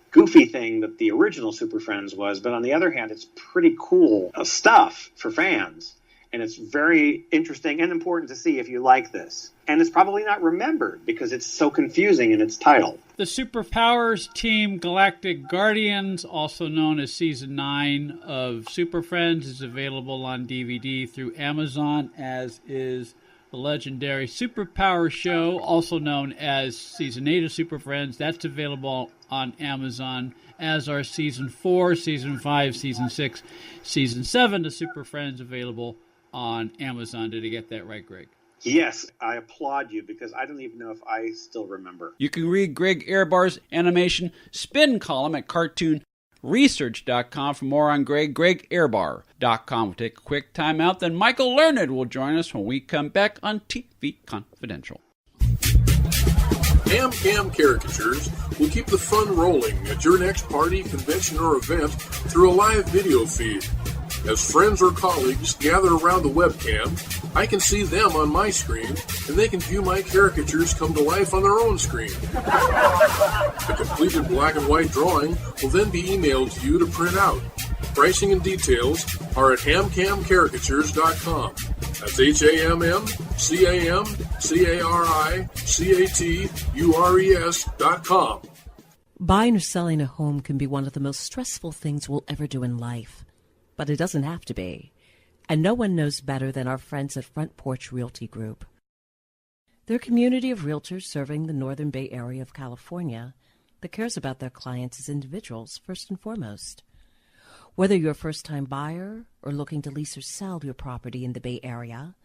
Speaker 10: goofy thing that the original Super Friends was, but on the other hand, it's pretty cool stuff for fans. And it's very interesting and important to see if you like this. And it's probably not remembered because it's so confusing in its title.
Speaker 8: The Superpowers Team Galactic Guardians, also known as Season 9 of Super Friends, is available on DVD through Amazon, as is the legendary Superpower Show, also known as Season 8 of Super Friends. That's available on Amazon, as are Season 4, Season 5, Season 6, Season 7 of Super Friends, available on Amazon. Did I get that right, Greg?
Speaker 10: Yes, I applaud you because I don't even know if I still remember.
Speaker 2: You can read Greg Ehrbar's animation spin column at cartoonresearch.com for more on Greg, gregehrbar.com. We'll take a quick time out, then Michael Learned will join us when we come back on TV Confidential.
Speaker 11: Cam caricatures will keep the fun rolling at your next party, convention, or event through a live video feed. As friends or colleagues gather around the webcam, I can see them on my screen, and they can view my caricatures come to life on their own screen. The completed black and white drawing will then be emailed to you to print out. Pricing and details are at hamcamcaricatures.com. That's HAMMCAMCARICATURES.com.
Speaker 5: Buying or selling a home can be one of the most stressful things we'll ever do in life. But it doesn't have to be. And no one knows better than our friends at Front Porch Realty Group. They're a community of realtors serving the Northern Bay Area of California that cares about their clients as individuals first and foremost. Whether you're a first-time buyer or looking to lease or sell your property in the Bay Area,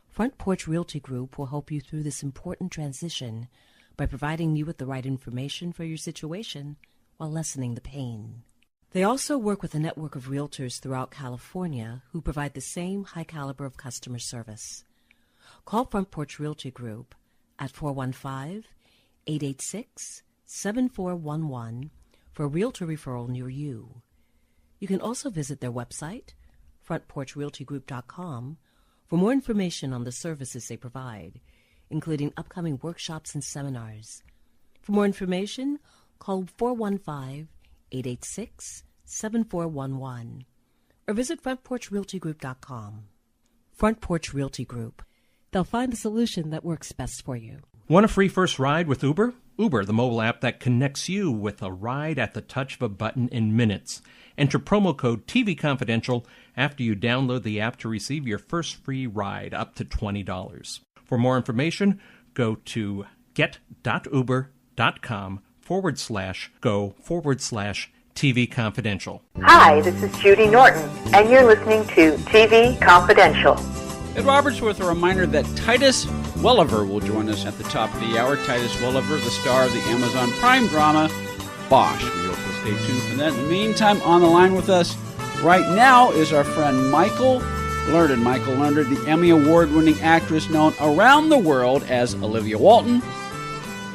Speaker 5: Front Porch Realty Group will help you through this important transition by providing you with the right information for your situation while lessening the pain. They also work with a network of realtors throughout California who provide the same high caliber of customer service. Call Front Porch Realty Group at 415-886-7411 for a realtor referral near you. You can also visit their website, frontporchrealtygroup.com, for more information on the services they provide, including upcoming workshops and seminars. For more information, call 415-886-7411 or visit frontporchrealtygroup.com. Front Porch Realty Group. They'll find the solution that works best for you.
Speaker 4: Want a free first ride with Uber? Uber, the mobile app that connects you with a ride at the touch of a button in minutes. Enter promo code TV Confidential after you download the app to receive your first free ride up to $20. For more information, go to get.uber.com/go/TV Confidential.
Speaker 12: Hi, this is Judy Norton, and you're listening to TV Confidential.
Speaker 2: Ed Roberts with a reminder that Titus Welliver will join us at the top of the hour. Titus Welliver, the star of the Amazon Prime drama Bosch. We hope you'll stay tuned for that. In the meantime, on the line with us right now is our friend Michael Learned. Michael Learned, the Emmy Award-winning actress known around the world as Olivia Walton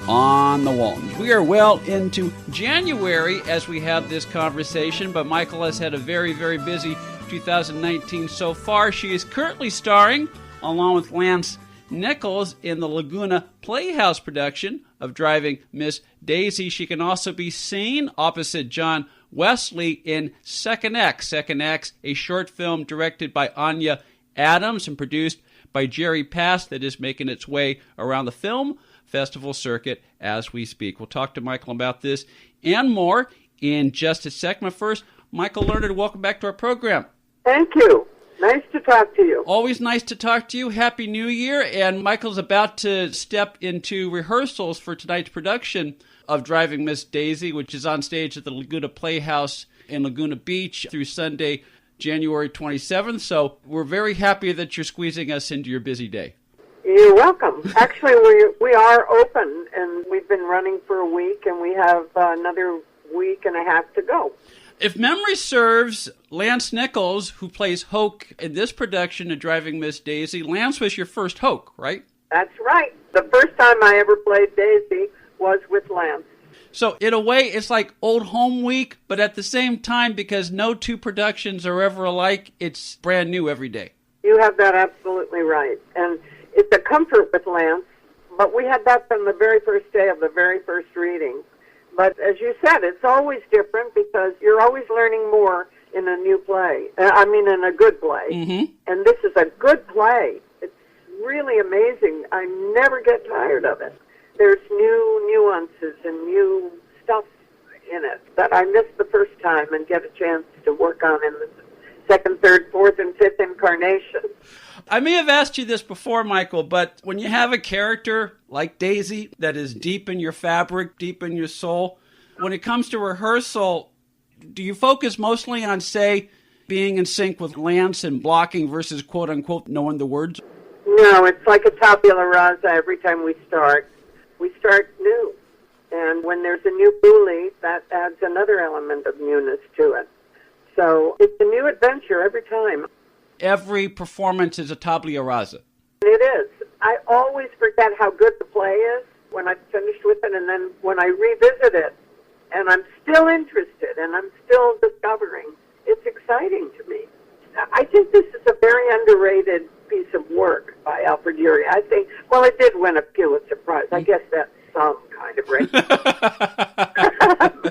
Speaker 2: on the Waltons. We are well into January as we have this conversation, but Michael has had a very, very busy 2019 so far. She is currently starring, along with Lance Nichols, in the Laguna Playhouse production of Driving Miss Daisy. She can also be seen opposite John Wesley in Second X. Second X, a short film directed by Anya Adams and produced by Jerry Pass that is making its way around the film festival circuit as we speak. We'll talk to Michael about this and more in just a second. But first, Michael Learned, welcome back to our program.
Speaker 13: Thank you. Nice to talk to you.
Speaker 2: Always nice to talk to you. Happy New Year. And Michael's about to step into rehearsals for tonight's production of Driving Miss Daisy, which is on stage at the Laguna Playhouse in Laguna Beach through Sunday, January 27th. So we're very happy that you're squeezing us into your busy day.
Speaker 13: You're welcome. Actually, we are open, and we've been running for a week, and we have another week and a half to go.
Speaker 2: If memory serves, Lance Nichols, who plays Hoke in this production of Driving Miss Daisy, Lance was your first Hoke, right?
Speaker 13: That's right. The first time I ever played Daisy was with Lance.
Speaker 2: So in a way, it's like old home week, but at the same time, because no two productions are ever alike, it's brand new every day.
Speaker 13: You have that absolutely right. And it's a comfort with Lance, but we had that from the very first day of the very first reading. But as you said, it's always different because you're always learning more in a new play. In a good play.
Speaker 2: Mm-hmm.
Speaker 13: And this is a good play. It's really amazing. I never get tired of it. There's new nuances and new stuff in it that I missed the first time and get a chance to work on in the second, third, fourth, and fifth incarnation.
Speaker 2: I may have asked you this before, Michael, but when you have a character like Daisy that is deep in your fabric, deep in your soul, when it comes to rehearsal, do you focus mostly on, say, being in sync with Lance and blocking versus, quote-unquote, knowing the words?
Speaker 13: No, it's like a tabula rasa every time we start. We start new. And when there's a new bully, that adds another element of newness to it. So it's a new adventure every time.
Speaker 2: Every performance is a tabula rasa.
Speaker 13: It is. I always forget how good the play is when I'm finished with it, and then when I revisit it, and I'm still interested, and I'm still discovering, it's exciting to me. I think this is a very underrated piece of work by Alfred Urey. I think, well, it did win a Pulitzer Prize. I guess that's some kind of rating.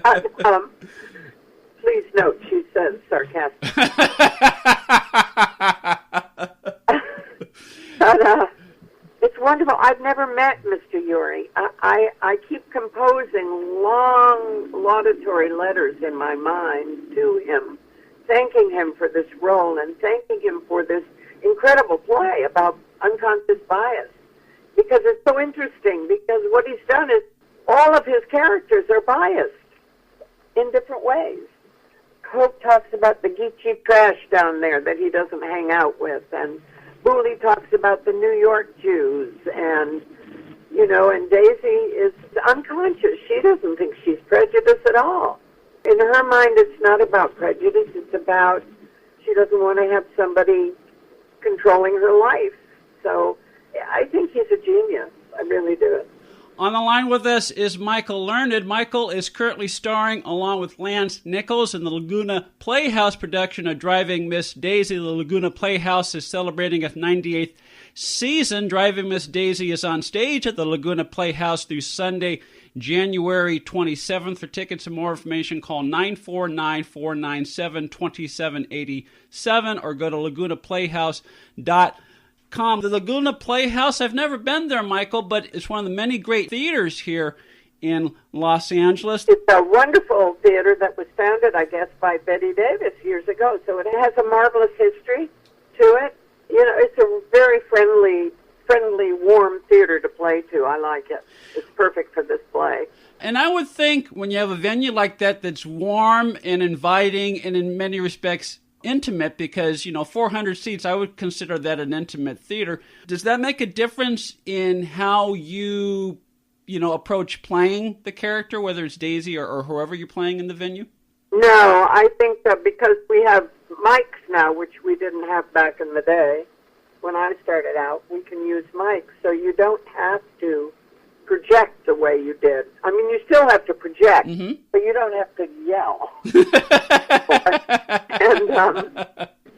Speaker 13: But, please note, she says sarcastically. But it's wonderful. I've never met Mr. Urey. I keep composing long laudatory letters in my mind to him, thanking him for this role and thanking him for this incredible play about unconscious bias. Because it's so interesting, because what he's done is all of his characters are biased in different ways. Hope talks about the geeky trash down there that he doesn't hang out with, and Booley talks about the New York Jews, and, you know, and Daisy is unconscious. She doesn't think she's prejudiced at all. In her mind, it's not about prejudice. It's about she doesn't want to have somebody controlling her life. So I think he's a genius. I really do.
Speaker 2: On the line with us is Michael Learned. Michael is currently starring along with Lance Nichols in the Laguna Playhouse production of Driving Miss Daisy. The Laguna Playhouse is celebrating its 98th season. Driving Miss Daisy is on stage at the Laguna Playhouse through Sunday, January 27th. For tickets and more information, call 949-497-2787 or go to lagunaplayhouse.com. The Laguna Playhouse, I've never been there, Michael, but it's one of the many great theaters here in Los Angeles.
Speaker 13: It's a wonderful theater that was founded, I guess, by Betty Davis years ago. So it has a marvelous history to it. You know, it's a very friendly, warm theater to play to. I like it. It's perfect for this play.
Speaker 2: And I would think when you have a venue like that that's warm and inviting and in many respects intimate, because, you know, 400 seats, I would consider that an intimate theater. Does that make a difference in how you approach playing the character, whether it's Daisy or whoever you're playing in the venue?
Speaker 13: No, I think that because we have mics now, which we didn't have back in the day when I started out, we can use mics, so you don't have to project the way you did. I mean, you still have to project, but you don't have to yell. And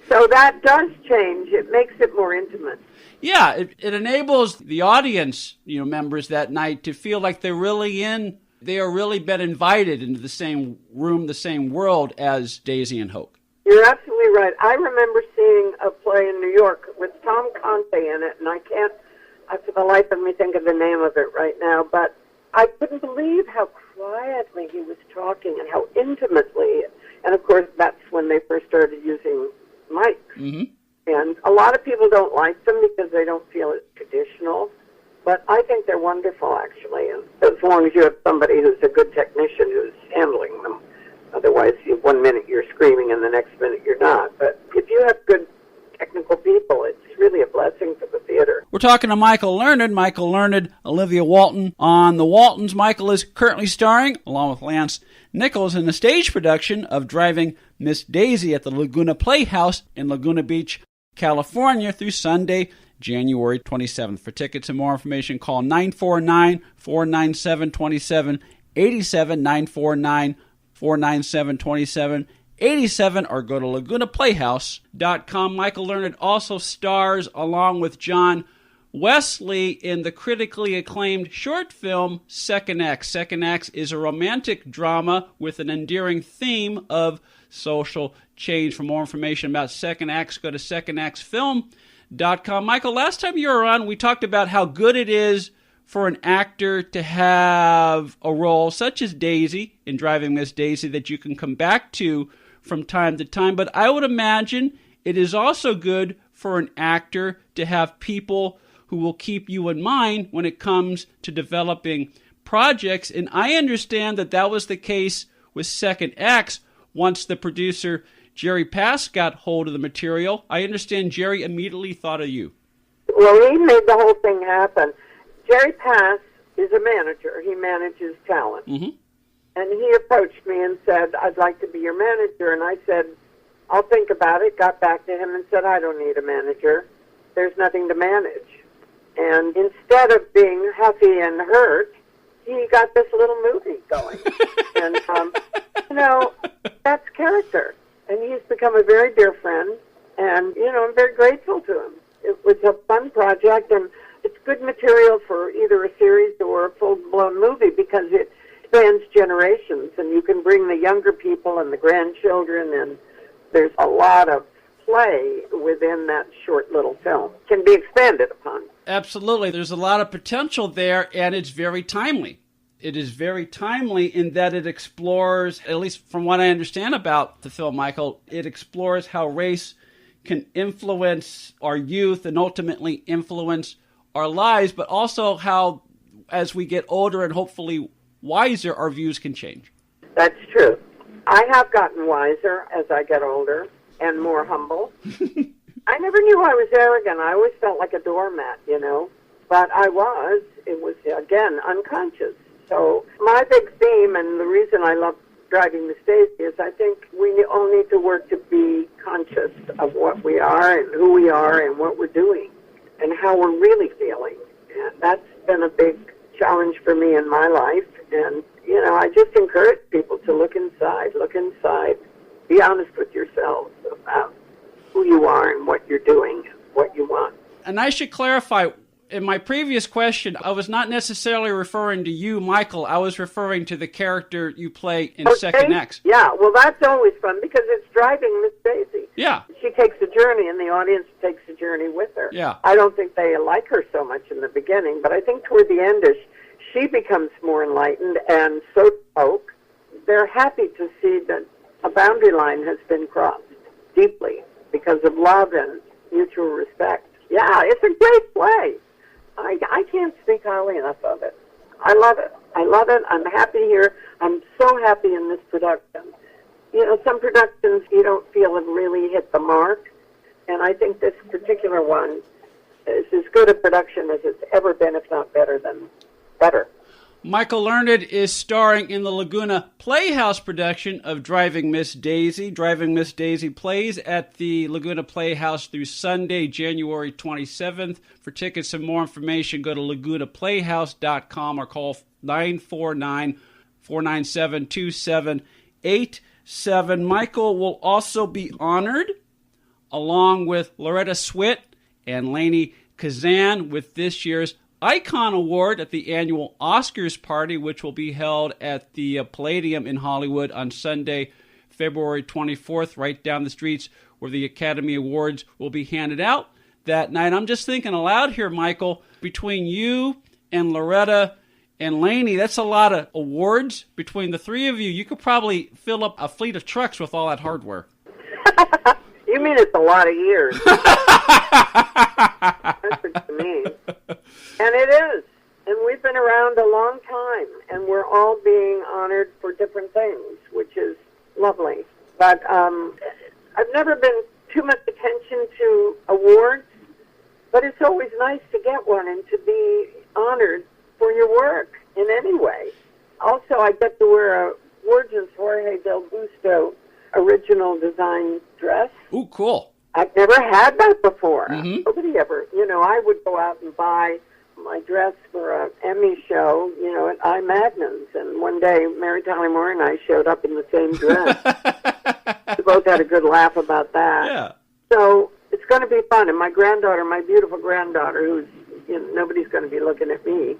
Speaker 13: so that does change. It makes it more intimate.
Speaker 2: Yeah, it enables the audience, members that night to feel like they are really been invited into the same room, the same world as Daisy and Hoke.
Speaker 13: You're absolutely right. I remember seeing a play in New York with Tom Conte in it, and I can't, for the life of me, think of the name of it right now, but I couldn't believe how quietly he was talking and how intimately. And, of course, that's when they first started using mics. Mm-hmm. And a lot of people don't like them because they don't feel it's traditional. But I think they're wonderful, actually, and as long as you have somebody who's a good technician who's handling them. Otherwise, 1 minute you're screaming and the next minute you're not. But if you have good technical people, it's really a blessing for the theater.
Speaker 2: We're talking to Michael Learned, Olivia Walton on the Waltons. Michael is currently starring, along with Lance Nichols, in the stage production of Driving Miss Daisy at the Laguna Playhouse in Laguna Beach, California through Sunday, January 27th. For tickets and more information, call 949-497-2787, 949-497-2787, or go to lagunaplayhouse.com. Michael Learned also stars along with John Wesley in the critically acclaimed short film Second X. Second X is a romantic drama with an endearing theme of social change. For more information about Second X, go to secondxfilm.com. Michael, last time you were on, we talked about how good it is for an actor to have a role such as Daisy in Driving Miss Daisy that you can come back to from time to time. But I would imagine it is also good for an actor to have people who will keep you in mind when it comes to developing projects. And I understand that was the case with Second X once the producer Jerry Pass got hold of the material. I understand Jerry immediately thought of you.
Speaker 13: Well, he made the whole thing happen. Jerry Pass is a manager. He manages talent. Mm-hmm. And he approached me and said, I'd like to be your manager. And I said, I'll think about it. Got back to him and said, I don't need a manager. There's nothing to manage. And instead of being huffy and hurt, he got this little movie going. And, that's character. And he's become a very dear friend. And, I'm very grateful to him. It was a fun project, and it's good material for either a series or a full-blown movie because it spans generations, and you can bring the younger people and the grandchildren, and there's a lot of play within that short little film. Can be expanded upon.
Speaker 2: Absolutely. There's a lot of potential there, and it's very timely. It is very timely in that it explores, at least from what I understand about the film, Michael, it explores how race can influence our youth and ultimately influence our lives, but also how, as we get older and hopefully wiser, our views can change.
Speaker 13: That's true. I have gotten wiser as I get older and more humble. I never knew I was arrogant. I always felt like a doormat, but I was. It was, again, unconscious. So my big theme, and the reason I love Driving Miss Daisy, is I think we all need to work to be conscious of what we are and who we are and what we're doing and how we're really feeling. And that's been a big challenge for me in my life. And, I just encourage people to look inside, be honest with yourselves about who you are and what you're doing, what you want.
Speaker 2: And I should clarify, in my previous question, I was not necessarily referring to you, Michael. I was referring to the character you play in Second X.
Speaker 13: Yeah, well, that's always fun because it's Driving Miss Daisy.
Speaker 2: Yeah.
Speaker 13: She takes a journey, and the audience takes a journey with her.
Speaker 2: Yeah.
Speaker 13: I don't think they like her so much in the beginning, but I think toward the end, as she becomes more enlightened, and so folk, they're happy to see that a boundary line has been crossed deeply because of love and mutual respect. Yeah, it's a great play. I can't speak highly enough of it. I love it. I'm happy here. I'm so happy in this production. Some productions you don't feel have really hit the mark, and I think this particular one is as good a production as it's ever been, if not better.
Speaker 2: Michael Learned is starring in the Laguna Playhouse production of Driving Miss Daisy. Driving Miss Daisy plays at the Laguna Playhouse through Sunday, January 27th. For tickets and more information, go to lagunaplayhouse.com or call 949-497-2787. Michael will also be honored, along with Loretta Swit and Lainey Kazan, with this year's Icon Award at the annual Oscars party, which will be held at the Palladium in Hollywood on Sunday, February 24th, right down the streets where the Academy Awards will be handed out that night. I'm just thinking aloud here, Michael, between you and Loretta and Lainey, that's a lot of awards. Between the three of you, you could probably fill up a fleet of trucks with all that hardware.
Speaker 13: You mean it's a lot of years. That's what you mean. And it is. And we've been around a long time, and we're all being honored for different things, which is lovely. But I've never been too much attention to awards, but it's always nice to get one and to be honored for your work in any way. Also, I get to wear a gorgeous Jorge Del Busto original design dress.
Speaker 2: Ooh, cool.
Speaker 13: I've never had that before.
Speaker 2: Mm-hmm.
Speaker 13: Nobody ever, I would go out and buy my dress for an Emmy show, at iMagnums. And one day, Mary Tyler Moore and I showed up in the same dress. We both had a good laugh about that.
Speaker 2: Yeah.
Speaker 13: So it's going to be fun. And my granddaughter, my beautiful granddaughter, who's, nobody's going to be looking at me.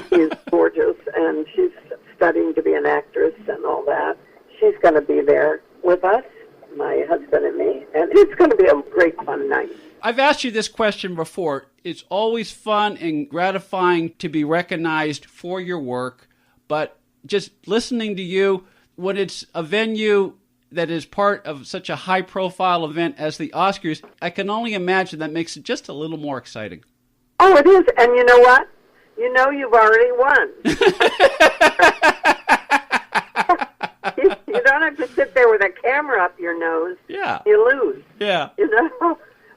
Speaker 13: She's gorgeous, and she's studying to be an actress and all that. She's going to be there with us, my husband and me. And it's going to be a great, fun night.
Speaker 2: I've asked you this question before. It's always fun and gratifying to be recognized for your work, but just listening to you, when it's a venue that is part of such a high-profile event as the Oscars, I can only imagine that makes it just a little more exciting.
Speaker 13: Oh, it is. And you know what? You've already won. You don't have to sit there with a camera up your nose.
Speaker 2: Yeah.
Speaker 13: You lose.
Speaker 2: Yeah.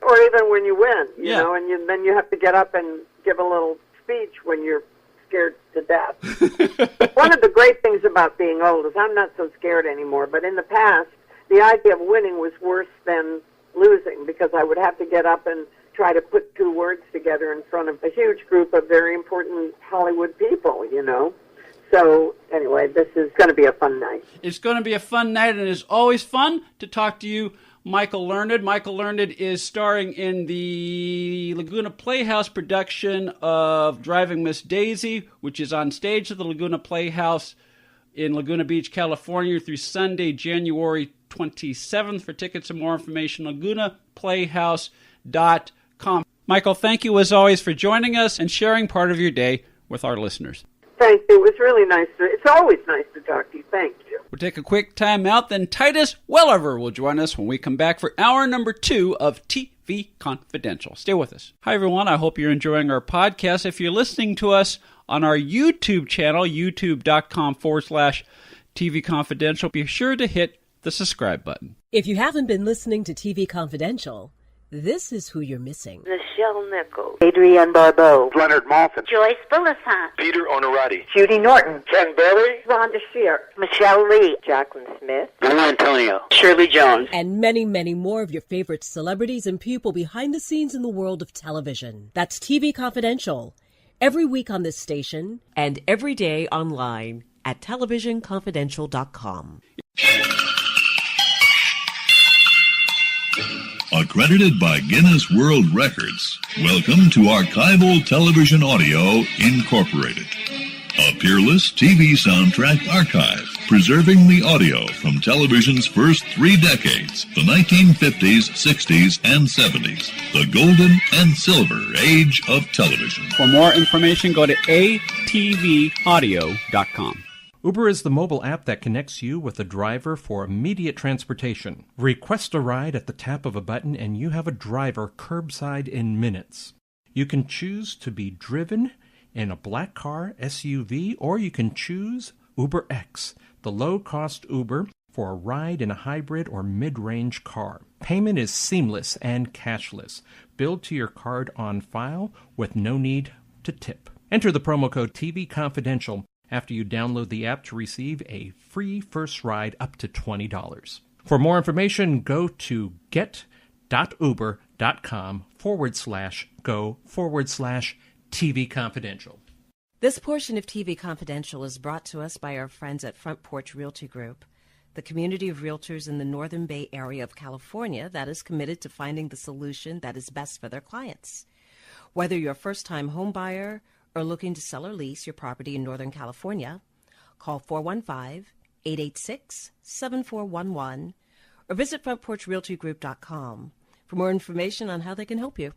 Speaker 13: Or even when you win, you
Speaker 2: Yeah.
Speaker 13: know, and then you have to get up and give a little speech when you're scared to death. One of the great things about being old is I'm not so scared anymore, but in the past, the idea of winning was worse than losing because I would have to get up and try to put two words together in front of a huge group of very important Hollywood people, So, anyway, this is going to be a fun night.
Speaker 2: It's going to be a fun night, and it's always fun to talk to you, Michael Learned. Michael Learned is starring in the Laguna Playhouse production of Driving Miss Daisy, which is on stage at the Laguna Playhouse in Laguna Beach, California through Sunday, January 27th. For tickets and more information, lagunaplayhouse.com. Michael, thank you as always for joining us and sharing part of your day with our listeners.
Speaker 13: Thank you. It was really nice. It's always nice to talk to you. Thank you.
Speaker 2: We'll take a quick time out, then Titus Welliver will join us when we come back for hour number 2 of TV Confidential. Stay with us. Hi, everyone. I hope you're enjoying our podcast. If you're listening to us on our YouTube channel, youtube.com/TV Confidential, be sure to hit the subscribe button.
Speaker 5: If you haven't been listening to TV Confidential, this is who you're missing.
Speaker 12: Michelle Nichols, Adrienne Barbeau,
Speaker 9: Leonard Maltin,
Speaker 12: Joyce Bullisant,
Speaker 9: Peter Onorati,
Speaker 12: Judy Norton,
Speaker 9: Ken Berry,
Speaker 13: Rhonda Shear,
Speaker 12: Michelle Lee, Jacqueline Smith,
Speaker 9: Lou Antonio,
Speaker 12: Shirley Jones,
Speaker 5: And many, many more of your favorite celebrities and people behind the scenes in the world of television. That's TV Confidential. Every week on this station and every day online at televisionconfidential.com.
Speaker 7: Accredited by Guinness World Records, welcome to Archival Television Audio Incorporated, a peerless TV soundtrack archive, preserving the audio from television's first 3 decades, the 1950s, 60s, and 70s, the golden and silver age of television.
Speaker 2: For more information, go to atvaudio.com.
Speaker 4: Uber is the mobile app that connects you with a driver for immediate transportation. Request a ride at the tap of a button and you have a driver curbside in minutes. You can choose to be driven in a black car, SUV, or you can choose UberX, the low-cost Uber for a ride in a hybrid or mid-range car. Payment is seamless and cashless. Billed to your card on file with no need to tip. Enter the promo code TV Confidential after you download the app to receive a free first ride up to $20. For more information, go to get.uber.com/go/TV Confidential.
Speaker 5: This portion of TV Confidential is brought to us by our friends at Front Porch Realty Group, the community of realtors in the Northern Bay Area of California that is committed to finding the solution that is best for their clients. Whether you're a first-time home buyer or looking to sell or lease your property in Northern California, call 415-886-7411 or visit frontporchrealtygroup.com for more information on how they can help you.